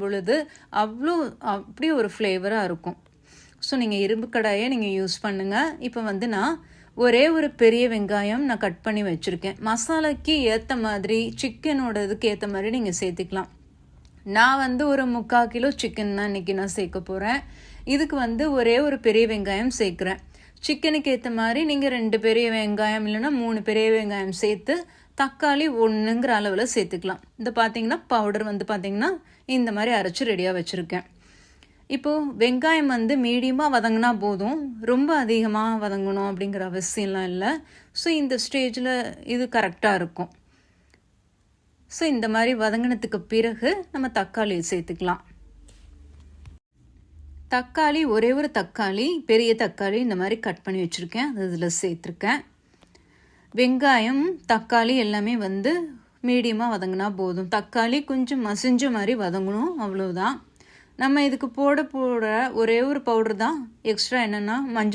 பொழுது அப்படி ஒரு ஃப்ளேவராக இருக்கும். ஸோ நீங்கள் இரும்பு கடாயை நீங்கள் யூஸ் பண்ணுங்கள். இப்போ வந்து நான் ஒரே ஒரு பெரிய வெங்காயம் நான் கட் பண்ணி வச்சுருக்கேன். மசாலாக்கு ஏற்ற மாதிரி சிக்கனோட இதுக்கு ஏற்ற மாதிரி நீங்கள் சேர்த்துக்கலாம். நான் வந்து ஒரு 3/4 கிலோ சிக்கன் தான் இன்றைக்கி நான் சேர்க்க போகிறேன். இதுக்கு வந்து ஒரே ஒரு பெரிய வெங்காயம் சேர்க்குறேன். சிக்கனுக்கு ஏற்ற மாதிரி நீங்கள் 2 பெரிய வெங்காயம் இல்லைன்னா 3 பெரிய வெங்காயம் சேர்த்து தக்காளி 1ங்கிற அளவில் சேர்த்துக்கலாம். இந்த பார்த்தீங்கன்னா பவுடர் வந்து பார்த்திங்கன்னா இந்த மாதிரி அரைச்சி ரெடியாக வச்சுருக்கேன். இப்போது வெங்காயம் வந்து மீடியமாக வதங்கினா போதும், ரொம்ப அதிகமாக வதங்கணும் அப்படிங்கிற அவசியம்லாம் இல்லை. ஸோ இந்த ஸ்டேஜில் இது கரெக்டாக இருக்கும். ஸோ இந்த மாதிரி வதங்கினதுக்கு பிறகு நம்ம தக்காளி சேர்த்துக்கலாம். தக்காளி ஒரே ஒரு தக்காளி, பெரிய தக்காளி இந்த மாதிரி கட் பண்ணி வச்சுருக்கேன், அது இதில் சேர்த்துருக்கேன். வெங்காயம் தக்காளி எல்லாமே வந்து மீடியமாக வதங்கினா போதும். தக்காளி கொஞ்சம் மசிஞ்ச மாதிரி வதங்கணும், அவ்வளோதான். நம்ம இதுக்கு போட ஒரே ஒரு பவுடர் தான் எக்ஸ்ட்ரா, என்னென்னா மஞ்சள்